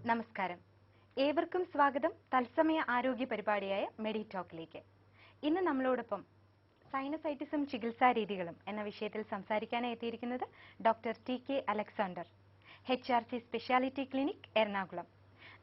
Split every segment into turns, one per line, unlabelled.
നമസ്കാരം. ഏവർക്കും സ്വാഗതം തത്സമയ ആരോഗ്യ പരിപാടിയായ മെഡിടോക്കിലേക്ക്. ഇന്ന് നമ്മളോടൊപ്പം സൈനസൈറ്റിസും ചികിത്സാ രീതികളും എന്ന വിഷയത്തിൽ സംസാരിക്കാനായി എത്തിയിരിക്കുന്നത് doctor T K. Alexander, HRC speciality clinic, Ernakulam.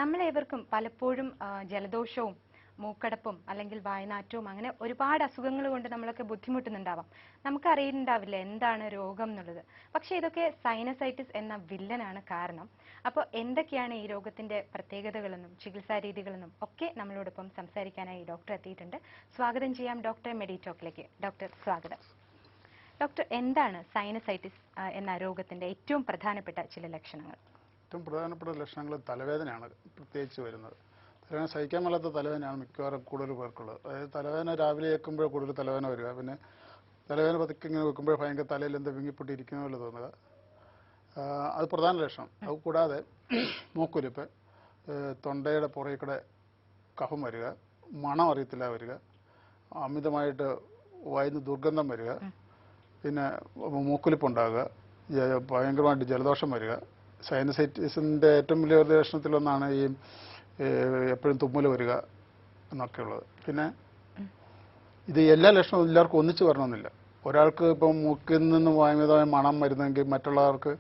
നമ്മളേവർക്കും പലപ്പോഴും ജലദോഷവും മൂക്കടപ്പും അല്ലെങ്കിൽ വായനാറ്റവും അങ്ങനെ ഒരുപാട് അസുഖങ്ങൾ കൊണ്ട് നമ്മളൊക്കെ ബുദ്ധിമുട്ടുന്നുണ്ടാവാം. നമുക്കറിയുന്നുണ്ടാവില്ല എന്താണ് രോഗം എന്നുള്ളത്. പക്ഷേ ഇതൊക്കെ സൈനസൈറ്റിസ് എന്ന വില്ലനാണ് കാരണം. അപ്പോൾ എന്തൊക്കെയാണ് ഈ രോഗത്തിന്റെ പ്രത്യേകതകളെന്നും ചികിത്സാ രീതികളെന്നും ഒക്കെ നമ്മളോടൊപ്പം സംസാരിക്കാനായി ഡോക്ടർ എത്തിയിട്ടുണ്ട്. സ്വാഗതം ചെയ്യാം ഡോക്ടറെ മെഡിടോക്കിലേക്ക്. ഡോക്ടർ, സ്വാഗതം. ഡോക്ടർ, എന്താണ് സൈനസൈറ്റിസ് എന്ന രോഗത്തിന്റെ ഏറ്റവും പ്രധാനപ്പെട്ട ചില ലക്ഷണങ്ങൾ?
ഏറ്റവും പ്രധാനപ്പെട്ട ലക്ഷണങ്ങൾ തലവേദനയാണ് പ്രത്യേകിച്ച് വരുന്നത്. തലവേദന സഹിക്കാൻ മേലാത്ത തലവേദനയാണ് മിക്കവാറും കൂടുതൽ പേർക്കുള്ളത്. അതായത് തലവേദന രാവിലെ കേൾക്കുമ്പോൾ കൂടുതൽ തലവേദന വരിക, പിന്നെ തലവേദന പതുക്കെ ഇങ്ങനെ വെക്കുമ്പോൾ ഭയങ്കര തലയിൽ എന്താ വിങ്ങിപ്പൊട്ടിയിരിക്കുന്ന പോലെ തോന്നുക, അത് പ്രധാന ലക്ഷണം. അത് കൂടാതെ മൂക്കൊലിപ്പ്, തൊണ്ടയുടെ പുറകിൽ കൂടെ കഫം വരിക, മണം അറിയത്തില്ല വരിക, അമിതമായിട്ട് വായിന്ന് ദുർഗന്ധം വരിക, പിന്നെ മൂക്കൊലിപ്പുണ്ടാകുക, ഭയങ്കരമായിട്ട് ജലദോഷം വരിക. സൈനസൈറ്റിസിൻ്റെ ഏറ്റവും വലിയ ലക്ഷണത്തിലൊന്നാണ് ഈ എപ്പോഴും തുമ്മൽ വരിക എന്നൊക്കെയുള്ളത്. പിന്നെ ഇത് എല്ലാ ലക്ഷണവും എല്ലാവർക്കും ഒന്നിച്ച് വരണമെന്നില്ല. ഒരാൾക്ക് ഇപ്പം മൂക്കിൽ നിന്ന് വായുമിതമായ മണം വരുന്നെങ്കിൽ മറ്റുള്ളവർക്ക്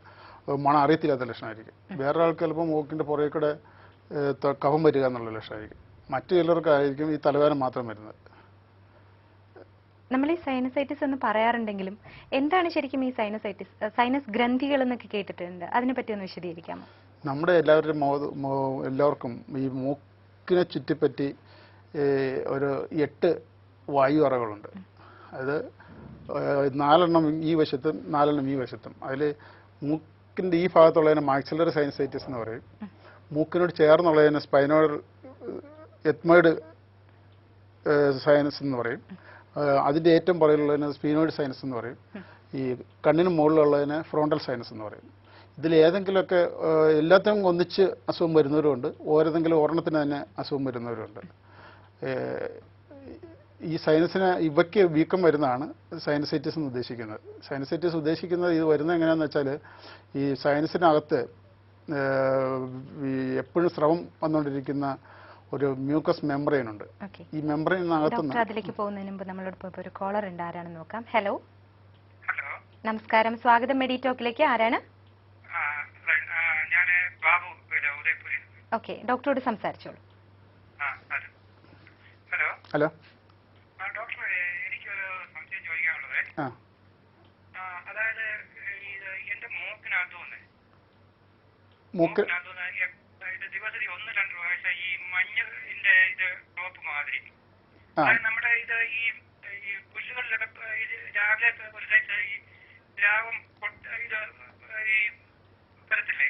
മണം അറിയത്തില്ലാത്ത ലക്ഷണമായിരിക്കും. വേറൊരാൾക്ക് ചിലപ്പോൾ മൂക്കിൻ്റെ പുറകെ കൂടെ കഫം വരിക എന്നുള്ള ലക്ഷണമായിരിക്കും. മറ്റു ചിലർക്കായിരിക്കും ഈ തലവേദന മാത്രം വരുന്നത്.
നമ്മൾ ഈ സൈനസൈറ്റിസ് എന്ന് പറയാറുണ്ടെങ്കിലും എന്താണ് ശരിക്കും ഈ സൈനസൈറ്റിസ്? സൈനസ് ഗ്രന്ഥികൾ എന്നൊക്കെ കേട്ടിട്ടുണ്ട്, അതിനെപ്പറ്റി ഒന്ന് വിശദീകരിക്കാമോ?
നമ്മുടെ എല്ലാവർക്കും ഈ മൂക്കിനെ ചുറ്റിപ്പറ്റി ഒരു 8 വായു അറകളുണ്ട്. അത് 4 ഈ വശത്തും 4 ഈ വശത്തും. അതിൽ മൂക്കിൻ്റെ ഈ ഭാഗത്തുള്ളതിനെ മാക്സിലറി സൈനസൈറ്റിസ് എന്ന് പറയും. മൂക്കിനോട് ചേർന്നുള്ളതിനെ സ്പൈനോയിഡ് എത്മോയിഡ് സൈനസ് എന്ന് പറയും. അതിൻ്റെ ഏറ്റവും പുറകിലുള്ളതിന് സ്പീനോയിഡ് സൈനസ് എന്ന് പറയും. ഈ കണ്ണിന് മുകളിലുള്ളതിന് ഫ്രോണ്ടൽ സൈനസ് എന്ന് പറയും. ഇതിൽ ഏതെങ്കിലുമൊക്കെ എല്ലാത്തിനും ഒന്നിച്ച് അസുഖം വരുന്നവരുമുണ്ട്, ഓരോതെങ്കിലും ഒരെണ്ണത്തിന് തന്നെ അസുഖം വരുന്നവരുമുണ്ട്. ഈ സൈനസിന് ഇവയ്ക്ക് വീക്കം വരുന്നതാണ് സൈനസൈറ്റിസ് എന്ന് ഉദ്ദേശിക്കുന്നത്. സൈനസൈറ്റിസ് ഉദ്ദേശിക്കുന്നത് ഇത് വരുന്നത് എങ്ങനെയാണെന്ന് വെച്ചാൽ, ഈ സൈനസിനകത്ത് എപ്പോഴും സ്രവം വന്നുകൊണ്ടിരിക്കുന്ന ഒരു മ്യൂക്കസ് മെംബ്രെയിൻ ഉണ്ട്. ഈ മെംബ്രെയിനകത്തുനിന്ന്
അതിലേക്ക് പോകുന്നതിന് മുമ്പ് നമ്മളോടൊപ്പം ഒരു കോളർ ഉണ്ട്, ആരാണെന്ന് നോക്കാം. ഹലോ, നമസ്കാരം, സ്വാഗതം മെഡിടോക്കിലേക്ക്. ആരാണ്? ഓക്കെ, ഡോക്ടറോട് സംസാരിച്ചോളൂ.
ഹലോ
ഡോക്ടർ, എനിക്കൊരു സംശയം ചോദിക്കാനുള്ളത്. അതായത് എന്റെ മൂക്കിനകത്തുനിന്ന് ദിവസത്തിൽ 1-2 പ്രാവശ്യം ഈ മഞ്ഞിന്റെ ഇത് ടോപ്പ് മാതിരി, നമ്മുടെ ഇത് ഈ പുല്ലുകളിലൊക്കെ രാവിലെ ഒരു സൈസ് ഈ ദ്രാവം ഇത് ഈ വരത്തില്ലേ,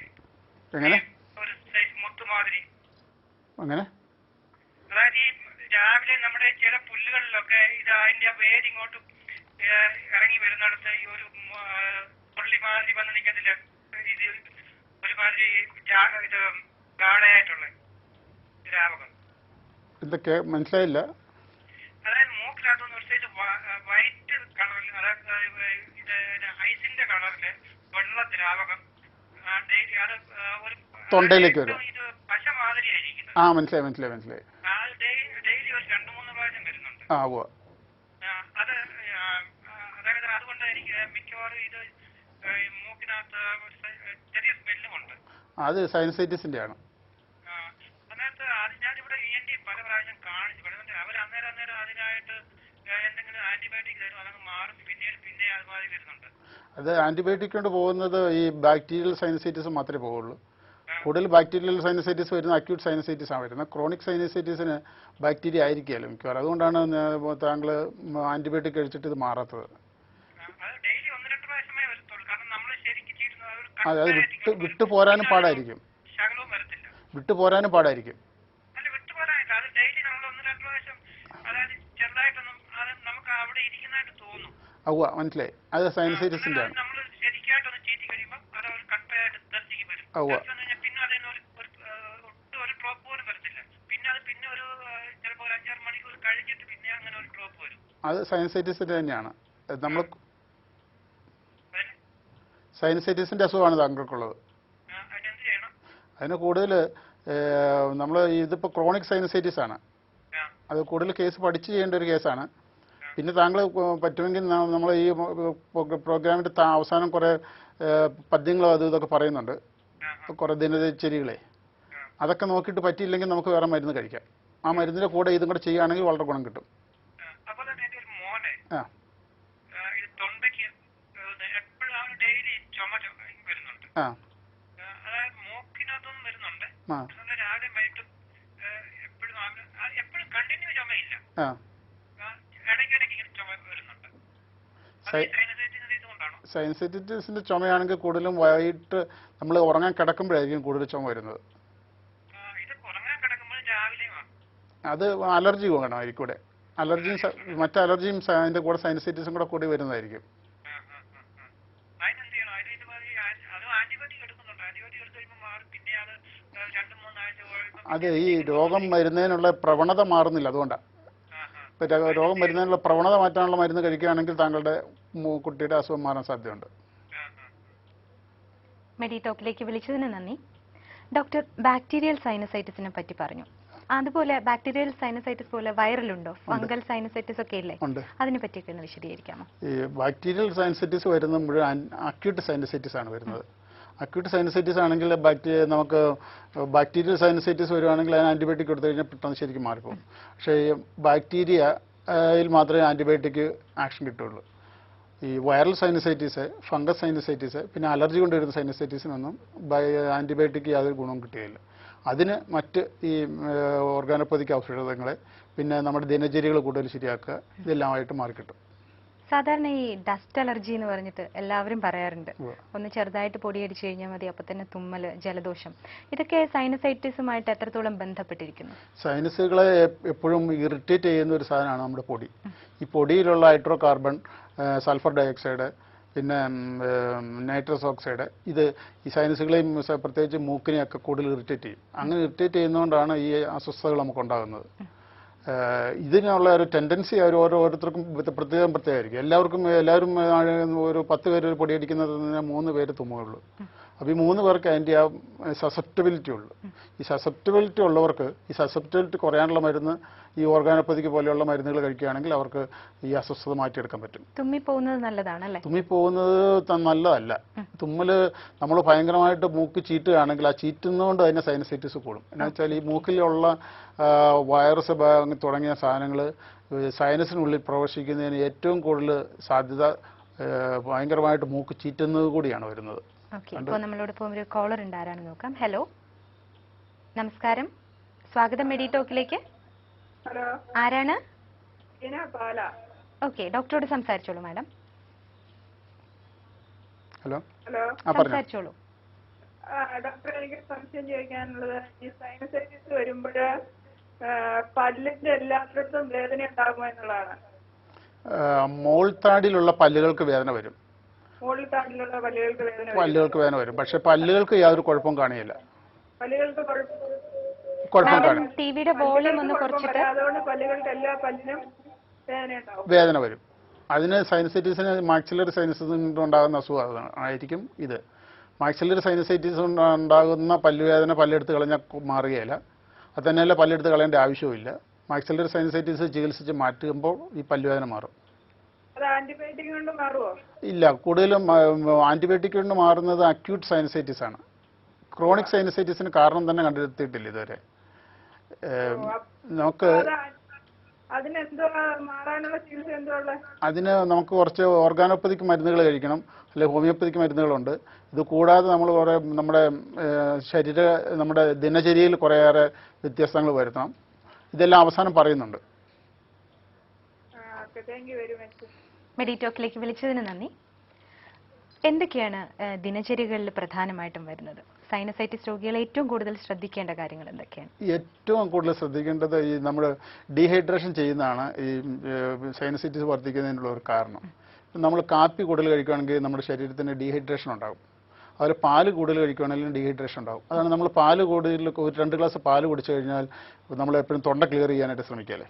ഒരു സൈസ് മുത്തുമാതിരി. അതായത് ഈ രാവിലെ നമ്മുടെ ചില പുല്ലുകളിലൊക്കെ ഇത് അതിന്റെ വേര് ഇങ്ങോട്ട് ഇറങ്ങി വരുന്നിടത്ത് ഈ ഒരു പുള്ളി മാതിരി വന്ന് നിൽക്കത്തില്ല, ഇത് ഒരുമാതിരി ഇത് ഗാഢയായിട്ടുള്ള ദ്രാവകം.
ഇതൊക്കെ മനസ്സിലായില്ല.
അതായത് മൂക്കിനകത്തുനിന്ന് ഒരു സൈസ് വൈറ്റ് കളറിൽ, അതായത് ഇത് ഐസിന്റെ കളറില് വെള്ള ദ്രാവകം അത് ഒരു
തൊണ്ടയിലേക്ക് വരും.
ഇത് പശ മാതിരി ആയിരിക്കുന്നത്.
മനസ്സിലായി.
അത് ഡെയിലി ഒരു 2-3 പ്രാവശ്യം വരുന്നുണ്ട്. അത് അതായത് അതുകൊണ്ട് എനിക്ക് മിക്കവാറും ഇത് മൂക്കിനകത്ത് ചെറിയ സ്മെല്ലും ഉണ്ട്.
അത് സൈനസൈറ്റിസിന്റെ ആണ്.
അതിനകത്ത് ഞാനിവിടെ ENT പല പ്രാവശ്യം കാണിച്ചു. അവർ അന്നേരം അതിനായിട്ട് എന്തെങ്കിലും ആന്റിബയോട്ടിക് തരും, അതങ്ങ് മാറും, പിന്നെ അതുമാതിരി വരുന്നുണ്ട്.
അത് ആന്റിബയോട്ടിക് കൊണ്ട് പോകുന്നത് ഈ ബാക്ടീരിയൽ സൈനസൈറ്റിസ് മാത്രമേ പോവുള്ളൂ. കൂടുതൽ ബാക്ടീരിയൽ സൈനസൈറ്റിസ് വരുന്ന അക്യൂട്ട് സൈനസൈറ്റിസ് ആണ് വരുന്നത്. ക്രോണിക് സൈനസൈറ്റിസിന് ബാക്ടീരിയ ആയിരിക്കുമല്ലോ മിക്കവാറും. അതുകൊണ്ടാണ് താങ്കൾ ആന്റിബയോട്ടിക് കഴിച്ചിട്ട് ഇത് മാറാത്തത്. അത് വിട്ടുപോരാനും പാടായിരിക്കും. മനസ്സിലായി. അത് സൈനസൈറ്റിസിന്റെ ആണ്. അത് സൈനസൈറ്റിസിന്റെ തന്നെയാണ്. നമ്മൾ സൈനസൈറ്റിസിന്റെ അസുഖമാണ് താങ്കൾക്കുള്ളത്. അതിന് കൂടുതൽ നമ്മൾ ഇതിപ്പോൾ ക്രോണിക് സൈനസൈറ്റിസ് ആണ്. അത് കൂടുതൽ കേസ് പഠിച്ച് ചെയ്യേണ്ട ഒരു കേസാണ്. പിന്നെ താങ്കൾ പറ്റുമെങ്കിൽ നമ്മൾ ഈ പ്രോഗ്രാമിൻ്റെ അവസാനം കുറേ പദ്യങ്ങളോ അതും ഇതൊക്കെ പറയുന്നുണ്ട്, കുറേ ദിനചര്യകളെ. അതൊക്കെ നോക്കിയിട്ട് പറ്റിയില്ലെങ്കിൽ നമുക്ക് വേറെ മരുന്ന് കഴിക്കാം. ആ മരുന്നിൻ്റെ കൂടെ ഇതും കൂടെ ചെയ്യുകയാണെങ്കിൽ വളരെ ഗുണം കിട്ടും. ആ ആ ആ ആ സൈനസൈറ്റിസിന്റെ ചുമയാണെങ്കിൽ കൂടുതലും വൈകിട്ട് നമ്മൾ ഉറങ്ങാൻ കിടക്കുമ്പോഴായിരിക്കും കൂടുതൽ ചുമ വരുന്നത്. അത് അലർജി വേണമായിരിക്കും കൂടെ. അലർജിയും മറ്റു അലർജിയും അതിന്റെ കൂടെ സൈനസൈറ്റിസും കൂടെ കൂടി വരുന്നതായിരിക്കും. അത് ഈ രോഗം വരുന്നതിനുള്ള പ്രവണത മാറുന്നില്ല, അതുകൊണ്ടാണ്. ഇപ്പം രോഗം വരുന്നതിനുള്ള പ്രവണത മാറ്റാനുള്ള മരുന്ന് കഴിക്കുകയാണെങ്കിൽ താങ്കളുടെ കുട്ടിയുടെ അസുഖം മാറാൻ സാധ്യതയുണ്ട്.
മെഡിടോക്കിലേക്ക് വിളിച്ചതിന് നന്ദി. ഡോക്ടർ, ബാക്ടീരിയൽ സൈനസൈറ്റിസിനെ പറ്റി പറഞ്ഞു. അതുപോലെ ബാക്ടീരിയൽ സൈനസൈറ്റിസ് പോലെ വൈറലുണ്ടോ? ഫംഗൽ സൈനസൈറ്റിസ് ഒക്കെ ഇല്ലേ? അതിനെ പറ്റിയൊക്കെ ഒന്ന് വിശദീകരിക്കാമോ?
ഈ ബാക്ടീരിയൽ സൈനസൈറ്റിസ് വരുന്നത് മുഴുവൻ അക്യൂട്ട് സൈനസൈറ്റിസ് ആണ് വരുന്നത്. അക്യൂട്ട് സൈനസൈറ്റിസ് ആണെങ്കിൽ നമുക്ക് ബാക്ടീരിയൽ സൈനസൈറ്റിസ് വരുവാണെങ്കിൽ അതിന് ആൻറ്റിബയോട്ടിക് കൊടുത്തു കഴിഞ്ഞാൽ പെട്ടെന്ന് ശരിക്കും മാറിപ്പോകും. പക്ഷേ ഈ ബാക്ടീരിയയിൽ മാത്രമേ ആൻറ്റിബയോട്ടിക് ആക്ഷൻ കിട്ടുള്ളൂ. ഈ വൈറൽ സൈനസൈറ്റിസ്, ഫംഗസ് സൈനസൈറ്റിസ്, പിന്നെ അലർജി കൊണ്ടുവരുന്ന സൈനസൈറ്റിസിനൊന്നും ആൻറ്റിബയോട്ടിക് യാതൊരു ഗുണവും കിട്ടുകയില്ല. അതിന് മറ്റ് ഈ ഓർഗാനോപ്പതിക് ഔഷധങ്ങളെ പിന്നെ നമ്മുടെ ദിനചര്യകൾ കൂടുതൽ ശരിയാക്കുക, ഇതെല്ലാമായിട്ട് മാറിക്കിട്ടും.
സാധാരണ ഈ ഡസ്റ്റ് അലർജി എന്ന് പറഞ്ഞിട്ട് എല്ലാവരും പറയാറുണ്ട്. ഒന്ന് ചെറുതായിട്ട് പൊടിയടിച്ചു കഴിഞ്ഞാൽ മതി, അപ്പൊ തന്നെ തുമ്മല്, ജലദോഷം. ഇതൊക്കെ സൈനസൈറ്റിസുമായിട്ട് എത്രത്തോളം ബന്ധപ്പെട്ടിരിക്കുന്നു?
സൈനസുകളെ എപ്പോഴും ഇറിറ്റേറ്റ് ചെയ്യുന്ന ഒരു സാധനമാണ് നമ്മുടെ പൊടി. ഈ പൊടിയിലുള്ള ഹൈഡ്രോ കാർബൺ, സൾഫർ ഡയോക്സൈഡ്, പിന്നെ നൈട്രസ് ഓക്സൈഡ്, ഇത് ഈ സൈനസുകളെയും പ്രത്യേകിച്ച് മൂക്കിനെയൊക്കെ കൂടുതൽ ഇറിറ്റേറ്റ് ചെയ്യും. അങ്ങനെ ഇറിറ്റേറ്റ് ചെയ്യുന്നതുകൊണ്ടാണ് ഈ അസ്വസ്ഥതകൾ നമുക്കുണ്ടാകുന്നത്. ഇതിനുള്ള ഒരു ടെൻഡൻസി ഓരോരുത്തർക്കും പ്രത്യേകമായിരിക്കും. എല്ലാവരും ഒരു 10 പേര് ഒരു പൊടിയടിക്കുന്നതിന് 3 പേര് തുമ്മുകയുള്ളൂ. അപ്പോൾ ഈ 3 പേർക്ക് അതിൻ്റെ ആ സസെപ്റ്റബിലിറ്റി ഉള്ളൂ. ഈ സസെപ്റ്റബിലിറ്റി ഉള്ളവർക്ക് ഈ സസെപ്റ്റബിലിറ്റി കുറയാനുള്ള മരുന്ന് ഈ ഓർഗാനോപ്പതിക്ക് പോലെയുള്ള മരുന്നുകൾ കഴിക്കുകയാണെങ്കിൽ അവർക്ക് ഈ അസ്വസ്ഥത മാറ്റിയെടുക്കാൻ പറ്റും.
തുമ്മിപ്പോകുന്നത് നല്ലതാണല്ലേ?
തുമ്മിപ്പോകുന്നത് നല്ലതല്ല. തുമ്മല് നമ്മൾ ഭയങ്കരമായിട്ട് മൂക്ക് ചീറ്റുകയാണെങ്കിൽ ആ ചീറ്റുന്നതുകൊണ്ട് അതിന് സൈനസൈറ്റിസ് കൂടും. എന്ന് വെച്ചാൽ ഈ മൂക്കിലുള്ള വൈറസ് തുടങ്ങിയ സാധനങ്ങൾ സൈനസിനുള്ളിൽ പ്രവേശിക്കുന്നതിന് ഏറ്റവും കൂടുതൽ സാധ്യത ഭയങ്കരമായിട്ട് മൂക്ക് ചീറ്റുന്നത് കൂടിയാണ് വരുന്നത്.
ഇപ്പോൾ നമ്മളോടൊപ്പം ഒരു കോളർ ഉണ്ട്, ആരാണെന്ന് നോക്കാം. ഹലോ, നമസ്കാരം, സ്വാഗതം മെഡിടോക്കിലേക്ക്.
ഹലോ,
ആരാണ്?
ഓക്കെ,
ഡോക്ടറോട് സംസാരിച്ചോളൂ മാഡം.
ഹലോ,
സംസാരിച്ചോളൂ.
ഡോക്ടർ, എനിക്ക് സംശയം ചോദിക്കാനുള്ളത്, ഈ സൈനസൈറ്റിസ് വരുമ്പോൾ പല്ലിന്റെ എല്ലാത്തിടത്തും വേദന ഉണ്ടാകുമോ എന്നുള്ളതാണ്.
മോൾത്താടിയിലുള്ള പല്ലുകൾക്ക് വേദന വരും.
മോൾത്താടിയിലുള്ള പല്ലുകൾക്ക്
വേദന വരും. പക്ഷെ പല്ലുകൾക്ക് യാതൊരു കുഴപ്പവും കാണില്ല.
പല്ലുകൾക്ക്
കുഴപ്പം കാണില്ല.
ടിവിയുടെ വോളിയം ഒന്ന് കുറച്ചിട്ട്.
അതുകൊണ്ട് പല്ലുകൾക്ക് എല്ലാ പല്ലിനും
വേദന വരും. അതിന് സൈനസൈറ്റിസിന് മാക്സിലറി സൈനസൈറ്റിസ് ഉണ്ടാകുന്ന അസുഖം ആയിരിക്കും ഇത്. മാക്സിലറി സൈനസൈറ്റിസ് ഉണ്ടാകുന്ന പല്ലുവേദന പല്ലെടുത്ത് കളഞ്ഞാൽ മാറുകയില്ല. അത് തന്നെയല്ല, പല്ലെടുത്ത് കളയേണ്ട ആവശ്യവുമില്ല. മാക്സിലറി സൈനസൈറ്റിസ് ചികിത്സിച്ച് മാറ്റുമ്പോൾ ഈ പല്ലുവേദന മാറും.
ആന്റിബയോട്ടിക് കൊണ്ട് മാറുമോ?
ഇല്ല, കൂടുതലും ആന്റിബയോട്ടിക് കൊണ്ട് മാറുന്നത് അക്യൂട്ട് സൈനസൈറ്റിസ് ആണ്. ക്രോണിക് സൈനസൈറ്റിസിന് കാരണം തന്നെ കണ്ടെത്തിയിട്ടില്ല ഇതുവരെ. നമുക്ക് അതിന് നമുക്ക് കുറച്ച് ഓർഗാനോപ്പതിക് മരുന്നുകൾ കഴിക്കണം, അല്ലെങ്കിൽ ഹോമിയോപ്പതിക് മരുന്നുകളുണ്ട്. ഇത് കൂടാതെ നമ്മൾ കുറേ നമ്മുടെ ദിനചര്യയിൽ കുറേയേറെ വ്യത്യാസങ്ങൾ വരുത്തണം. ഇതെല്ലാം അവസാനം പറയുന്നുണ്ട്.
മെഡിടോക്കിലേക്ക് വിളിച്ചതിന് നന്ദി. എന്തൊക്കെയാണ് ദിനചര്യകളിൽ പ്രധാനമായിട്ടും വരുന്നത്? സൈനസൈറ്റിസ് രോഗികളെ ഏറ്റവും കൂടുതൽ ശ്രദ്ധിക്കേണ്ട കാര്യങ്ങൾ എന്തൊക്കെയാണ്?
ഏറ്റവും കൂടുതൽ ശ്രദ്ധിക്കേണ്ടത് ഈ നമ്മൾ ഡീഹൈഡ്രേഷൻ ചെയ്യുന്നതാണ് ഈ സൈനസൈറ്റിസ് വർദ്ധിക്കുന്നതിനുള്ള ഒരു കാരണം. നമ്മൾ കാപ്പി കൂടുതൽ കഴിക്കുകയാണെങ്കിൽ നമ്മുടെ ശരീരത്തിന് ഡീഹൈഡ്രേഷൻ ഉണ്ടാകും. അതുപോലെ പാല് കൂടുതൽ കഴിക്കുകയാണെങ്കിലും ഡീഹൈഡ്രേഷൻ ഉണ്ടാകും. അതാണ് നമ്മൾ പാല് കൂടുതൽ ഒരു 2 ഗ്ലാസ് പാല് കുടിച്ചു കഴിഞ്ഞാൽ നമ്മൾ എപ്പോഴും തൊണ്ട ക്ലിയർ ചെയ്യാനായിട്ട് ശ്രമിക്കുകയല്ലേ.